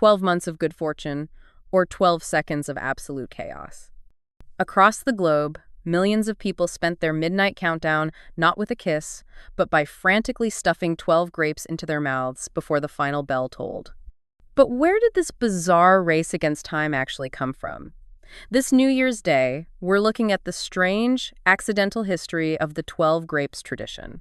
12 months of good fortune, or 12 seconds of absolute chaos. Across the globe, millions of people spent their midnight countdown not with a kiss, but by frantically stuffing 12 grapes into their mouths before the final bell tolled. But where did this bizarre race against time actually come from? This New Year's Day, we're looking at the strange, accidental history of the 12 grapes tradition.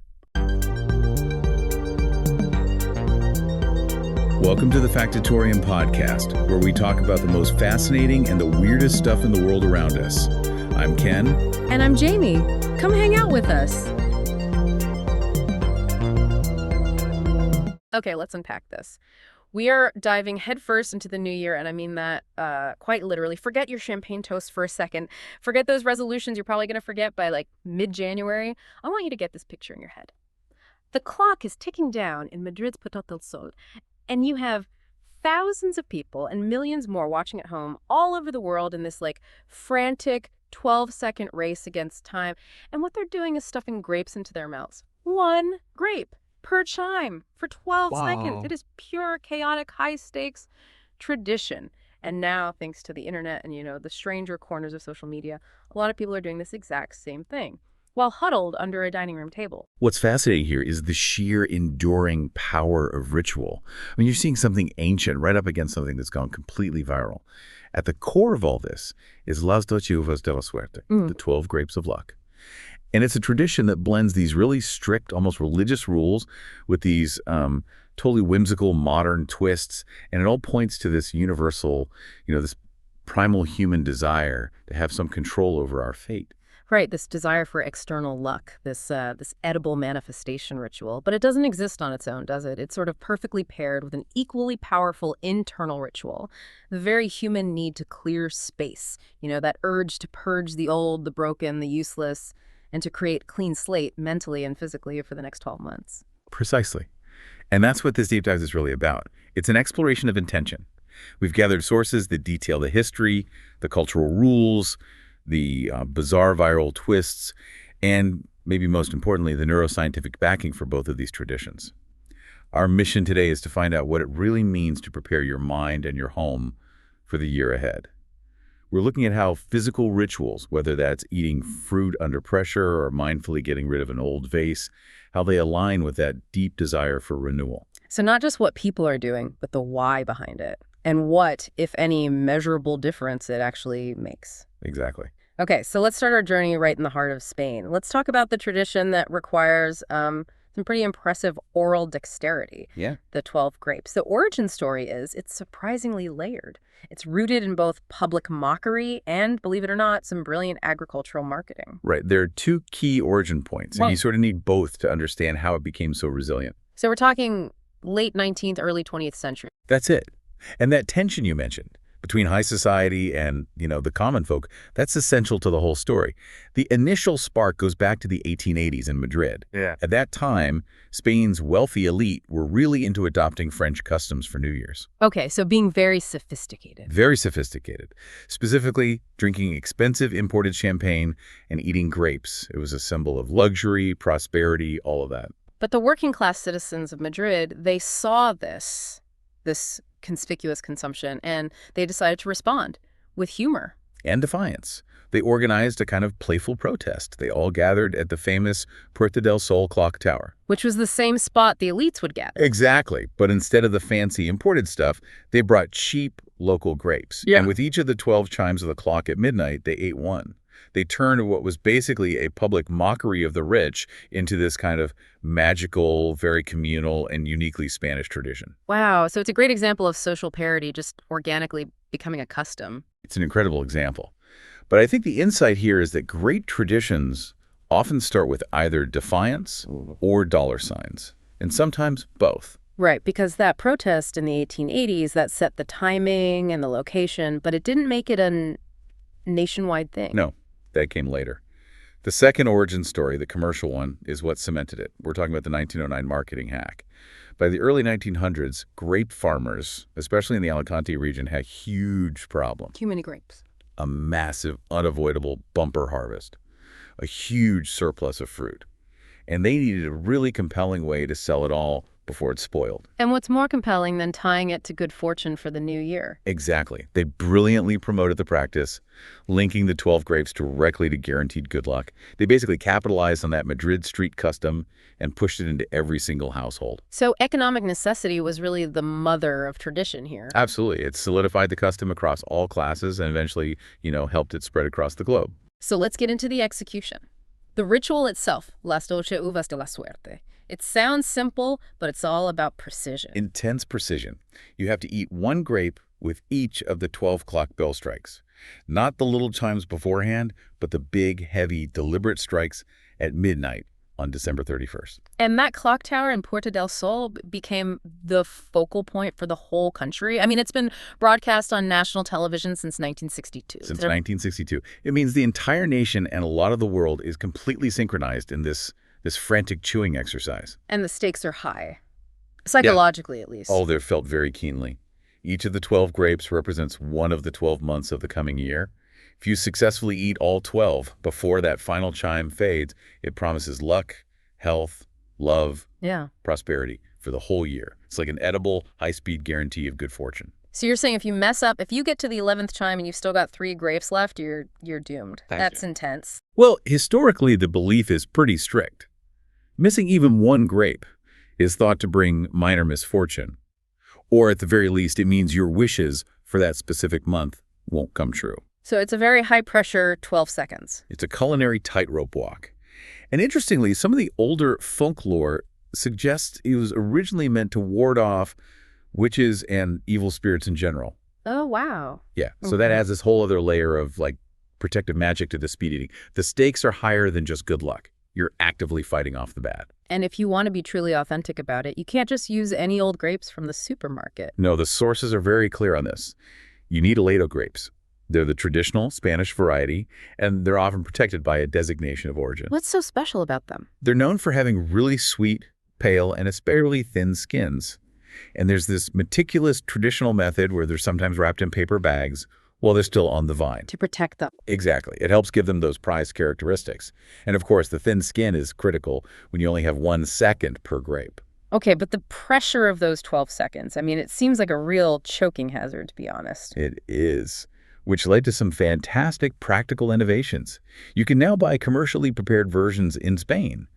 Welcome to the Factatorium podcast, where we talk about the most fascinating and the weirdest stuff in the world around us. I'm Ken. And I'm Jamie. Come hang out with us. Okay, let's unpack this. We are diving headfirst into the new year, and I mean that quite literally. Forget your champagne toast for a second. Forget those resolutions you're probably going to forget by like mid-January. I want you to get this picture in your head. The clock is ticking down in Madrid's Puerta del Sol, and you have thousands of people and millions more watching at home all over the world in this like frantic 12-second race against time. And what they're doing is stuffing grapes into their mouths. One grape per chime for 12 seconds. It is pure, chaotic, high-stakes tradition. And now, thanks to the internet and, the stranger corners of social media, a lot of people are doing this exact same thing while huddled under a dining room table. What's fascinating here is the sheer enduring power of ritual. I mean, you're seeing something ancient right up against something that's gone completely viral. At the core of all this is Las Doce Uvas de la Suerte, the 12 grapes of luck. And it's a tradition that blends these really strict, almost religious rules with these totally whimsical modern twists. And it all points to this universal, this primal human desire to have some control over our fate. Right, this desire for external luck, this edible manifestation ritual. But it doesn't exist on its own, does it? It's sort of perfectly paired with an equally powerful internal ritual. The very human need to clear space, that urge to purge the old, the broken, the useless, and to create clean slate mentally and physically for the next 12 months. Precisely. And that's what this deep dive is really about. It's an exploration of intention. We've gathered sources that detail the history, the cultural rules, the bizarre viral twists, and maybe most importantly, the neuroscientific backing for both of these traditions. Our mission today is to find out what it really means to prepare your mind and your home for the year ahead. We're looking at how physical rituals, whether that's eating fruit under pressure or mindfully getting rid of an old vase, how they align with that deep desire for renewal. So not just what people are doing, but the why behind it, and what, if any, measurable difference it actually makes. Exactly. Okay, so let's start our journey right in the heart of Spain. Let's talk about the tradition that requires some pretty impressive oral dexterity. Yeah. The 12 grapes. The origin story is it's surprisingly layered. It's rooted in both public mockery and, believe it or not, some brilliant agricultural marketing. Right. There are two key origin points, and you sort of need both to understand how it became so resilient. So we're talking late 19th, early 20th century. That's it. And that tension you mentioned between high society and, the common folk, that's essential to the whole story. The initial spark goes back to the 1880s in Madrid. Yeah. At that time, Spain's wealthy elite were really into adopting French customs for New Year's. Okay, so being very sophisticated. Very sophisticated. Specifically, drinking expensive imported champagne and eating grapes. It was a symbol of luxury, prosperity, all of that. But the working class citizens of Madrid, they saw this conspicuous consumption, and they decided to respond with humor. And defiance. They organized a kind of playful protest. They all gathered at the famous Puerta del Sol clock tower. Which was the same spot the elites would gather. Exactly. But instead of the fancy imported stuff, they brought cheap local grapes. Yeah. And with each of the 12 chimes of the clock at midnight, they ate one. They turned what was basically a public mockery of the rich into this kind of magical, very communal, and uniquely Spanish tradition. Wow. So it's a great example of social parody just organically becoming a custom. It's an incredible example. But I think the insight here is that great traditions often start with either defiance or dollar signs, and sometimes both. Right, because that protest in the 1880s, that set the timing and the location, but it didn't make it a nationwide thing. No. That came later. The second origin story, the commercial one, is what cemented it. We're talking about the 1909 marketing hack. By the early 1900s, grape farmers, especially in the Alicante region, had huge problems. Too many grapes. A massive, unavoidable bumper harvest. A huge surplus of fruit. And they needed a really compelling way to sell it all before it's spoiled. And what's more compelling than tying it to good fortune for the new year? Exactly. They brilliantly promoted the practice, linking the 12 grapes directly to guaranteed good luck. They basically capitalized on that Madrid street custom and pushed it into every single household. So economic necessity was really the mother of tradition here. Absolutely. It solidified the custom across all classes and eventually, helped it spread across the globe. So let's get into the execution. The ritual itself, las Doce Uvas de la Suerte. It sounds simple, but it's all about precision. Intense precision. You have to eat one grape with each of the 12 clock bell strikes. Not the little chimes beforehand, but the big, heavy, deliberate strikes at midnight on December 31st. And that clock tower in Puerta del Sol became the focal point for the whole country. I mean, it's been broadcast on national television since 1962. Since 1962. It means the entire nation and a lot of the world is completely synchronized in this frantic chewing exercise. And the stakes are high, psychologically at least. Oh, they're felt very keenly. Each of the 12 grapes represents one of the 12 months of the coming year. If you successfully eat all 12 before that final chime fades, it promises luck, health, love, prosperity for the whole year. It's like an edible, high-speed guarantee of good fortune. So you're saying if you mess up, if you get to the 11th chime and you've still got 3 grapes left, you're doomed. That's intense. Well, historically, the belief is pretty strict. Missing even one grape is thought to bring minor misfortune. Or at the very least, it means your wishes for that specific month won't come true. So it's a very high-pressure 12 seconds. It's a culinary tightrope walk. And interestingly, some of the older folklore suggests it was originally meant to ward off witches and evil spirits in general. Oh, wow. Yeah, so that adds this whole other layer of, protective magic to the speed eating. The stakes are higher than just good luck. You're actively fighting off the bad. And if you want to be truly authentic about it, you can't just use any old grapes from the supermarket. No, the sources are very clear on this. You need Aledo grapes. They're the traditional Spanish variety, and they're often protected by a designation of origin. What's so special about them? They're known for having really sweet, pale, and especially thin skins. And there's this meticulous traditional method where they're sometimes wrapped in paper bags while they're still on the vine. To protect them. Exactly. It helps give them those prized characteristics. And of course, the thin skin is critical when you only have 1 second per grape. Okay, but the pressure of those 12 seconds, I mean, it seems like a real choking hazard, to be honest. It is, which led to some fantastic practical innovations. You can now buy commercially prepared versions in Spain.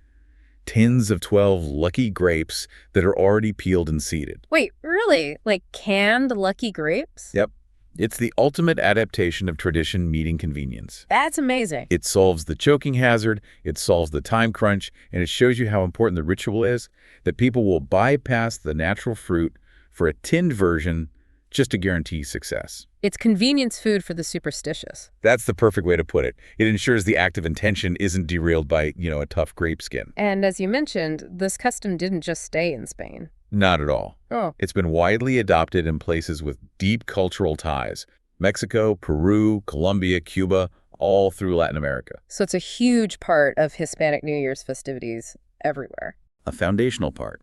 Tins of 12 lucky grapes that are already peeled and seeded. Wait, really? Like canned lucky grapes? Yep. It's the ultimate adaptation of tradition meeting convenience. That's amazing. It solves the choking hazard, it solves the time crunch, and it shows you how important the ritual is, that people will bypass the natural fruit for a tinned version just to guarantee success. It's convenience food for the superstitious. That's the perfect way to put it. It ensures the act of intention isn't derailed by, a tough grape skin. And as you mentioned, this custom didn't just stay in Spain. Not at all. Oh. It's been widely adopted in places with deep cultural ties. Mexico, Peru, Colombia, Cuba, all through Latin America. So it's a huge part of Hispanic New Year's festivities everywhere. A foundational part.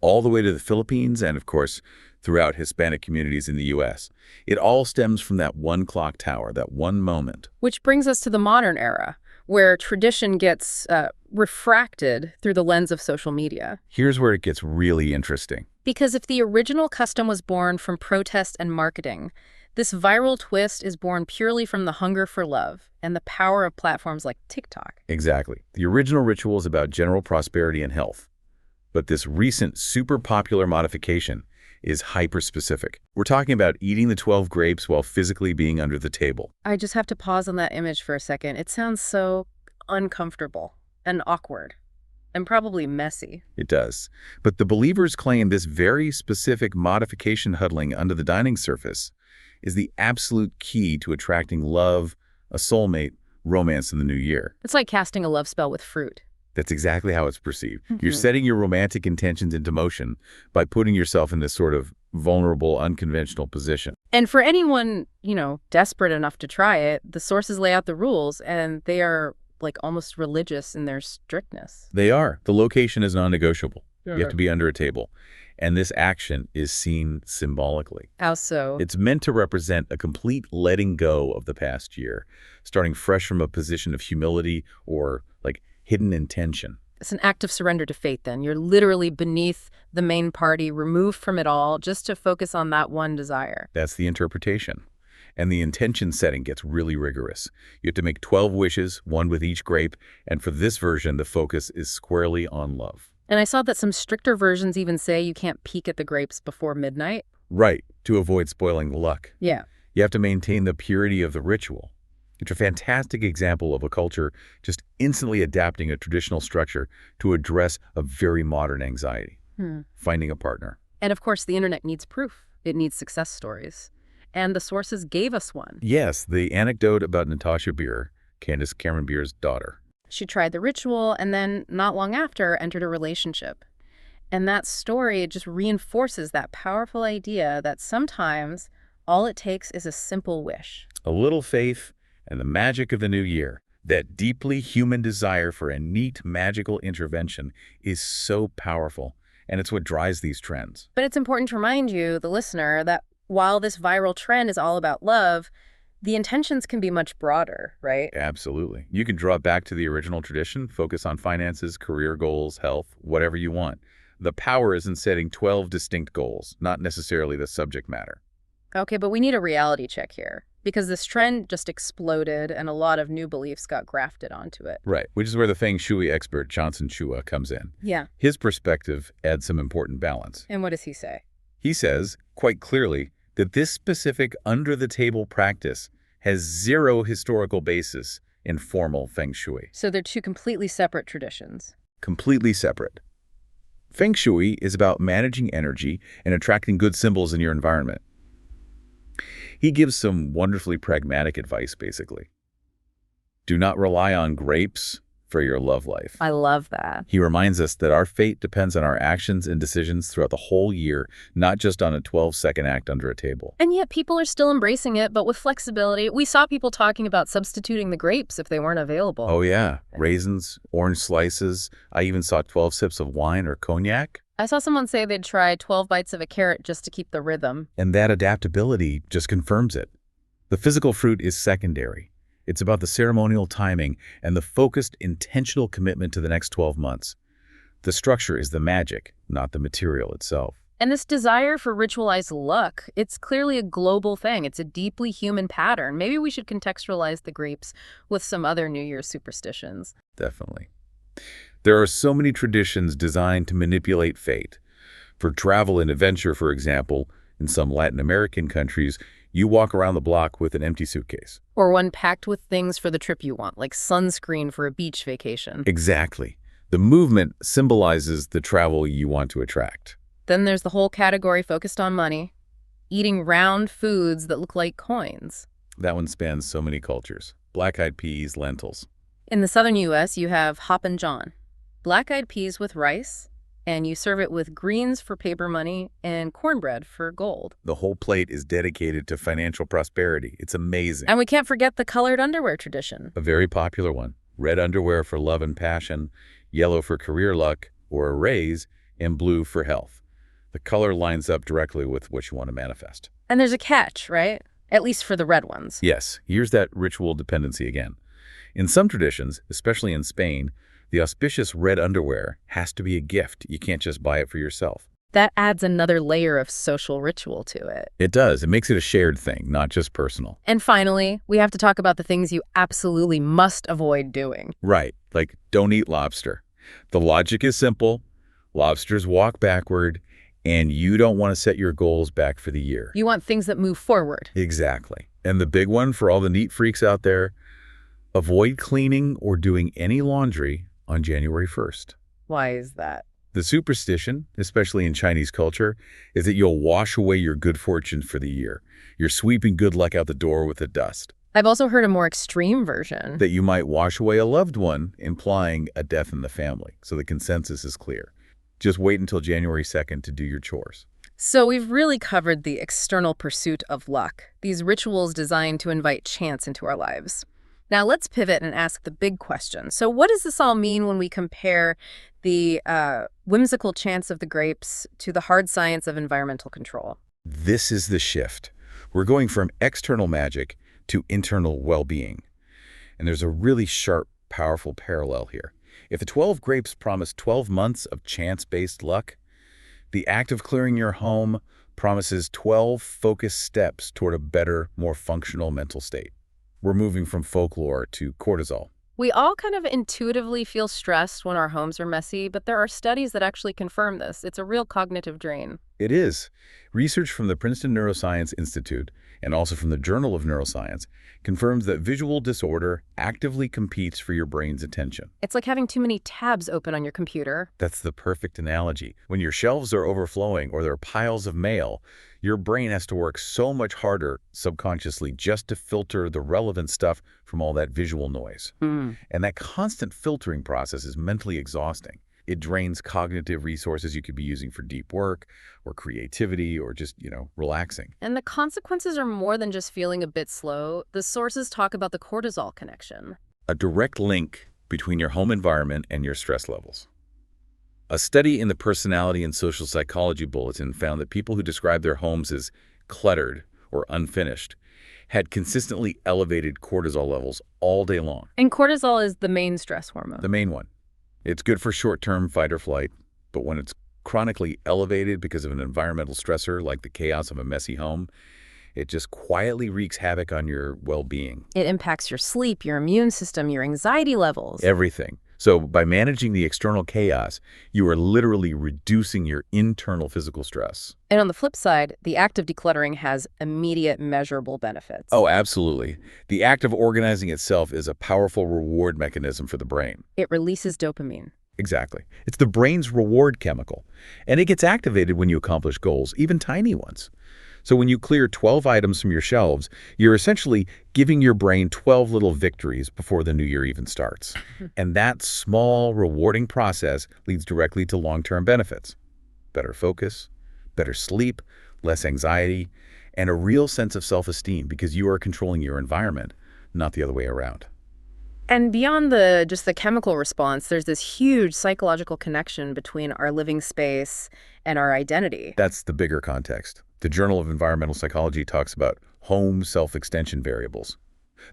All the way to the Philippines and, of course, throughout Hispanic communities in the U.S. It all stems from that one clock tower, that one moment. Which brings us to the modern era, where tradition gets refracted through the lens of social media. Here's where it gets really interesting. Because if the original custom was born from protest and marketing, this viral twist is born purely from the hunger for love and the power of platforms like TikTok. Exactly. The original ritual is about general prosperity and health. But this recent super popular modification is hyper-specific. We're talking about eating the 12 grapes while physically being under the table. I just have to pause on that image for a second. It sounds so uncomfortable and awkward and probably messy. It does. But the believers claim this very specific modification huddling under the dining surface is the absolute key to attracting love, a soulmate, romance in the new year. It's like casting a love spell with fruit. That's exactly how it's perceived. You're setting your romantic intentions into motion by putting yourself in this sort of vulnerable, unconventional position. And for anyone, desperate enough to try it, the sources lay out the rules, and they are almost religious in their strictness. They are. The location is non-negotiable. You have to be under a table. And this action is seen symbolically. How so? It's meant to represent a complete letting go of the past year, starting fresh from a position of humility or hidden intention. It's an act of surrender to fate, then. You're literally beneath the main party, removed from it all, just to focus on that one desire. That's the interpretation. And the intention setting gets really rigorous. You have to make 12 wishes, one with each grape, and for this version, the focus is squarely on love. And I saw that some stricter versions even say you can't peek at the grapes before midnight. Right, to avoid spoiling the luck. Yeah. You have to maintain the purity of the ritual. It's a fantastic example of a culture just instantly adapting a traditional structure to address a very modern anxiety, finding a partner. And of course, the internet needs proof. It needs success stories. And the sources gave us one. Yes, the anecdote about Natasha Beer, Candace Cameron Beer's daughter. She tried the ritual and then, not long after, entered a relationship. And that story just reinforces that powerful idea that sometimes all it takes is a simple wish. A little faith and the magic of the new year. That deeply human desire for a neat, magical intervention is so powerful, and it's what drives these trends. But it's important to remind you, the listener, that while this viral trend is all about love, the intentions can be much broader, right? Absolutely. You can draw back to the original tradition, focus on finances, career goals, health, whatever you want. The power is in setting 12 distinct goals, not necessarily the subject matter. Okay, but we need a reality check here, because this trend just exploded and a lot of new beliefs got grafted onto it. Right, which is where the Feng Shui expert Johnson Chua comes in. Yeah. His perspective adds some important balance. And what does he say? He says, quite clearly, that this specific under-the-table practice has zero historical basis in formal Feng Shui. So they're two completely separate traditions. Completely separate. Feng Shui is about managing energy and attracting good symbols in your environment. He gives some wonderfully pragmatic advice, basically. Do not rely on grapes for your love life. I love that. He reminds us that our fate depends on our actions and decisions throughout the whole year, not just on a 12-second act under a table. And yet people are still embracing it, but with flexibility. We saw people talking about substituting the grapes if they weren't available. Oh yeah, raisins, orange slices. I even saw 12 sips of wine or cognac. I saw someone say they'd try 12 bites of a carrot just to keep the rhythm. And that adaptability just confirms it. The physical fruit is secondary. It's about the ceremonial timing and the focused, intentional commitment to the next 12 months. The structure is the magic, not the material itself. And this desire for ritualized luck, it's clearly a global thing. It's a deeply human pattern. Maybe we should contextualize the grapes with some other New Year's superstitions. Definitely. There are so many traditions designed to manipulate fate. For travel and adventure, for example, in some Latin American countries, you walk around the block with an empty suitcase. Or one packed with things for the trip you want, like sunscreen for a beach vacation. Exactly. The movement symbolizes the travel you want to attract. Then there's the whole category focused on money, eating round foods that look like coins. That one spans so many cultures. Black-eyed peas, lentils. In the southern U.S., you have Hoppin' John, black-eyed peas with rice, and you serve it with greens for paper money and cornbread for gold. The whole plate is dedicated to financial prosperity. It's amazing. And we can't forget the colored underwear tradition. A very popular one. Red underwear for love and passion, yellow for career luck or a raise, and blue for health. The color lines up directly with what you want to manifest. And there's a catch, right? At least for the red ones. Yes, here's that ritual dependency again. In some traditions, especially in Spain, the auspicious red underwear has to be a gift. You can't just buy it for yourself. That adds another layer of social ritual to it. It does. It makes it a shared thing, not just personal. And finally, we have to talk about the things you absolutely must avoid doing. Right, like don't eat lobster. The logic is simple. Lobsters walk backward, and you don't want to set your goals back for the year. You want things that move forward. Exactly. And the big one for all the neat freaks out there, avoid cleaning or doing any laundry on January 1st. Why is that? The superstition, especially in Chinese culture, is that you'll wash away your good fortune for the year. You're sweeping good luck out the door with the dust. I've also heard a more extreme version. That you might wash away a loved one, implying a death in the family. So the consensus is clear. Just wait until January 2nd to do your chores. So we've really covered the external pursuit of luck, these rituals designed to invite chance into our lives. Now let's pivot and ask the big question. So what does this all mean when we compare the whimsical chance of the grapes to the hard science of environmental control? This is the shift. We're going from external magic to internal well-being. And there's a really sharp, powerful parallel here. If the 12 grapes promise 12 months of chance-based luck, the act of clearing your home promises 12 focused steps toward a better, more functional mental state. We're moving from folklore to cortisol. We all kind of intuitively feel stressed when our homes are messy, but there are studies that actually confirm this. It's a real cognitive drain. It is. Research from the Princeton Neuroscience Institute and also from the Journal of Neuroscience confirms that visual disorder actively competes for your brain's attention. It's like having too many tabs open on your computer. That's the perfect analogy. When your shelves are overflowing or there are piles of mail, your brain has to work so much harder subconsciously just to filter the relevant stuff from all that visual noise. And that constant filtering process is mentally exhausting. It drains cognitive resources you could be using for deep work or creativity or just, relaxing. And the consequences are more than just feeling a bit slow. The sources talk about the cortisol connection. A direct link between your home environment and your stress levels. A study in the Personality and Social Psychology Bulletin found that people who describe their homes as cluttered or unfinished had consistently elevated cortisol levels all day long. And cortisol is the main stress hormone. The main one. It's good for short-term fight or flight, but when it's chronically elevated because of an environmental stressor like the chaos of a messy home, it just quietly wreaks havoc on your well-being. It impacts your sleep, your immune system, your anxiety levels. Everything. So by managing the external chaos, you are literally reducing your internal physical stress. And on the flip side, the act of decluttering has immediate measurable benefits. Oh, absolutely. The act of organizing itself is a powerful reward mechanism for the brain. It releases dopamine. Exactly. It's the brain's reward chemical, and it gets activated when you accomplish goals, even tiny ones. So when you clear 12 items from your shelves, you're essentially giving your brain 12 little victories before the new year even starts. And that small, rewarding process leads directly to long-term benefits. Better focus, better sleep, less anxiety, and a real sense of self-esteem because you are controlling your environment, not the other way around. And beyond just the chemical response, there's this huge psychological connection between our living space and our identity. That's the bigger context. The Journal of Environmental Psychology talks about home self-extension variables.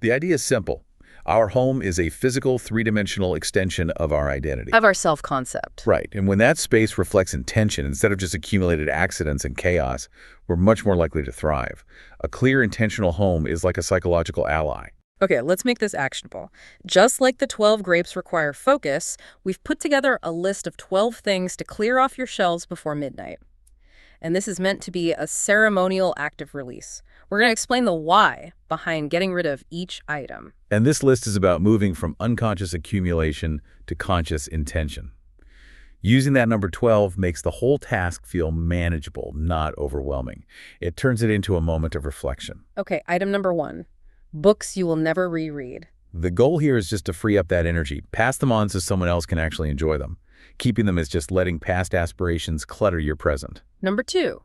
The idea is simple. Our home is a physical, three-dimensional extension of our identity. Of our self-concept. Right. And when that space reflects intention instead of just accumulated accidents and chaos, we're much more likely to thrive. A clear, intentional home is like a psychological ally. Okay, let's make this actionable. Just like the 12 grapes require focus, we've put together a list of 12 things to clear off your shelves before midnight. And this is meant to be a ceremonial act of release. We're going to explain the why behind getting rid of each item. And this list is about moving from unconscious accumulation to conscious intention. Using that number 12 makes the whole task feel manageable, not overwhelming. It turns it into a moment of reflection. Okay, item number 1. Books you will never reread. The goal here is just to free up that energy, pass them on so someone else can actually enjoy them. Keeping them is just letting past aspirations clutter your present. Number 2,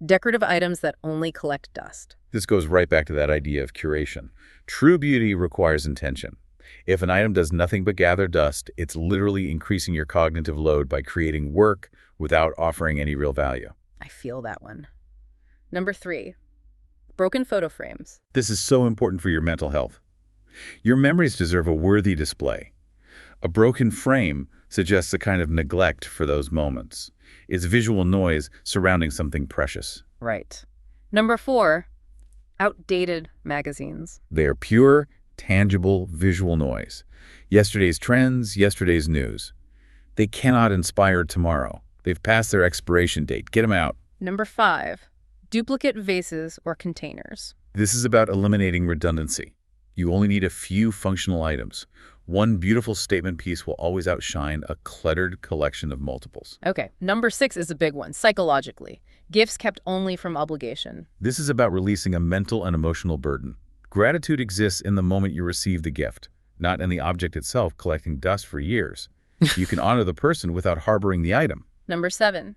decorative items that only collect dust. This goes right back to that idea of curation. True beauty requires intention. If an item does nothing but gather dust, it's literally increasing your cognitive load by creating work without offering any real value. I feel that one. Number 3, broken photo frames. This is so important for your mental health. Your memories deserve a worthy display. A broken frame suggests a kind of neglect for those moments. It's visual noise surrounding something precious. Right. Number 4, outdated magazines. They are pure, tangible visual noise. Yesterday's trends, yesterday's news. They cannot inspire tomorrow. They've passed their expiration date. Get them out. Number 5, duplicate vases or containers. This is about eliminating redundancy. You only need a few functional items. One beautiful statement piece will always outshine a cluttered collection of multiples. Okay, number 6 is a big one, psychologically. Gifts kept only from obligation. This is about releasing a mental and emotional burden. Gratitude exists in the moment you receive the gift, not in the object itself collecting dust for years. You can honor the person without harboring the item. Number 7,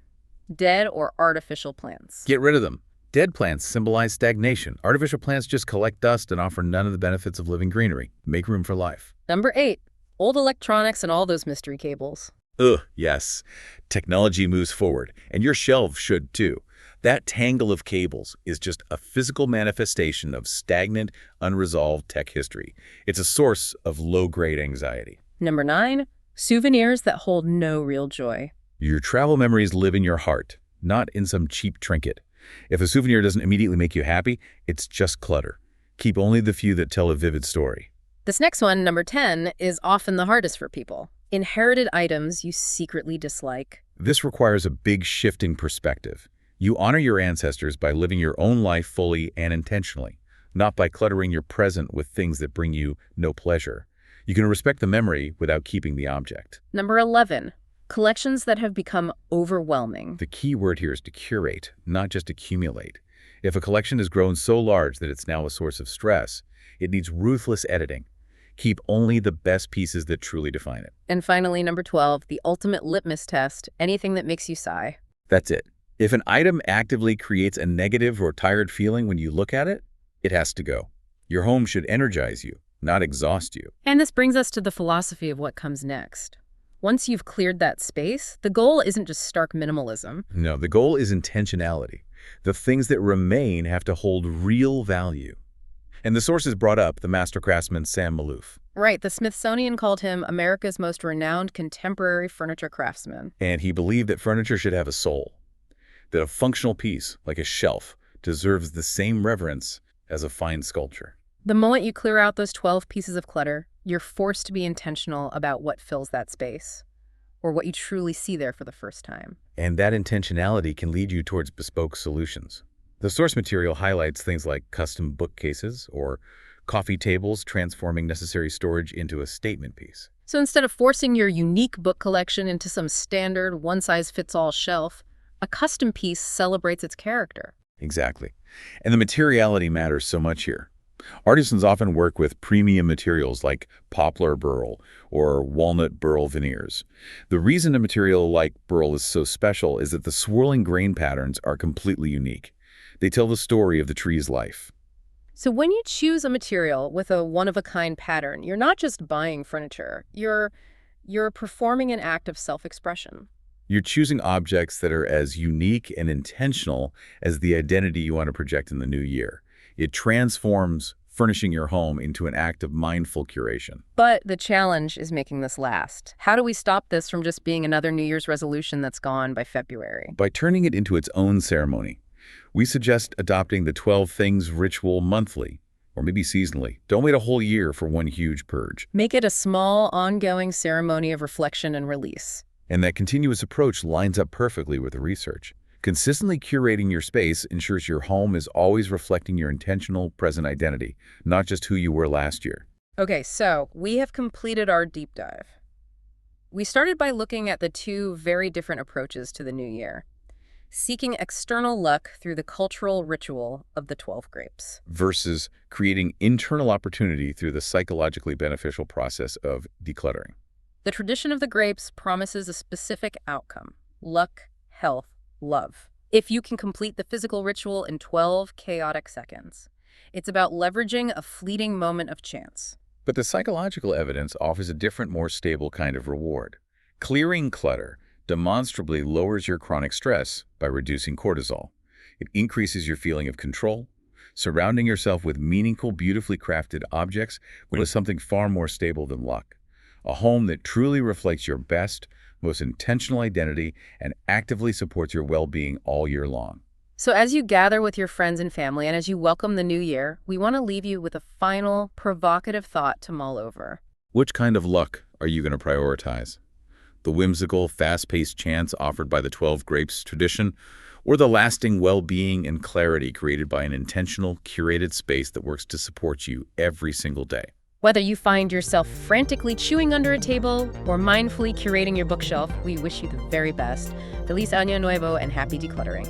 dead or artificial plants. Get rid of them. Dead plants symbolize stagnation. Artificial plants just collect dust and offer none of the benefits of living greenery. Make room for life. Number 8, old electronics and all those mystery cables. Ugh, yes. Technology moves forward, and your shelves should too. That tangle of cables is just a physical manifestation of stagnant, unresolved tech history. It's a source of low-grade anxiety. Number 9, Souvenirs that hold no real joy. Your travel memories live in your heart, not in some cheap trinket. If a souvenir doesn't immediately make you happy, it's just clutter. Keep only the few that tell a vivid story. This next one, number 10, is often the hardest for people. Inherited items you secretly dislike. This requires a big shift in perspective. You honor your ancestors by living your own life fully and intentionally, not by cluttering your present with things that bring you no pleasure. You can respect the memory without keeping the object. Number 11, collections that have become overwhelming. The key word here is to curate, not just accumulate. If a collection has grown so large that it's now a source of stress, it needs ruthless editing. Keep only the best pieces that truly define it. And finally, number 12, the ultimate litmus test, anything that makes you sigh. That's it. If an item actively creates a negative or tired feeling when you look at it, it has to go. Your home should energize you, not exhaust you. And this brings us to the philosophy of what comes next. Once you've cleared that space, the goal isn't just stark minimalism. No, the goal is intentionality. The things that remain have to hold real value. And the sources brought up the master craftsman Sam Malouf. Right, the Smithsonian called him America's most renowned contemporary furniture craftsman. And he believed that furniture should have a soul, that a functional piece, like a shelf, deserves the same reverence as a fine sculpture. The moment you clear out those 12 pieces of clutter, you're forced to be intentional about what fills that space, or what you truly see there for the first time. And that intentionality can lead you towards bespoke solutions. The source material highlights things like custom bookcases or coffee tables, transforming necessary storage into a statement piece. So instead of forcing your unique book collection into some standard one-size-fits-all shelf, a custom piece celebrates its character. Exactly. And the materiality matters so much here. Artisans often work with premium materials like poplar burl or walnut burl veneers. The reason a material like burl is so special is that the swirling grain patterns are completely unique. They tell the story of the tree's life. So when you choose a material with a one-of-a-kind pattern, you're not just buying furniture. You're performing an act of self-expression. You're choosing objects that are as unique and intentional as the identity you want to project in the new year. It transforms furnishing your home into an act of mindful curation. But the challenge is making this last. How do we stop this from just being another New Year's resolution that's gone by February? By turning it into its own ceremony. We suggest adopting the 12 things ritual monthly, or maybe seasonally. Don't wait a whole year for one huge purge. Make it a small, ongoing ceremony of reflection and release. And that continuous approach lines up perfectly with the research. Consistently curating your space ensures your home is always reflecting your intentional present identity, not just who you were last year. Okay, so we have completed our deep dive. We started by looking at the two very different approaches to the new year. Seeking external luck through the cultural ritual of the 12 grapes. Versus creating internal opportunity through the psychologically beneficial process of decluttering. The tradition of the grapes promises a specific outcome: luck, health, love. If you can complete the physical ritual in 12 chaotic seconds. It's about leveraging a fleeting moment of chance. But the psychological evidence offers a different, more stable kind of reward. Clearing clutter demonstrably lowers your chronic stress by reducing cortisol. It increases your feeling of control. Surrounding yourself with meaningful, beautifully crafted objects is something far more stable than luck. A home that truly reflects your best, most intentional identity and actively supports your well-being all year long. So as you gather with your friends and family and as you welcome the new year, we want to leave you with a final, provocative thought to mull over. Which kind of luck are you going to prioritize? The whimsical, fast-paced chance offered by the 12 grapes tradition, or the lasting well-being and clarity created by an intentional, curated space that works to support you every single day? Whether you find yourself frantically chewing under a table or mindfully curating your bookshelf, we wish you the very best. Feliz Año Nuevo and happy decluttering.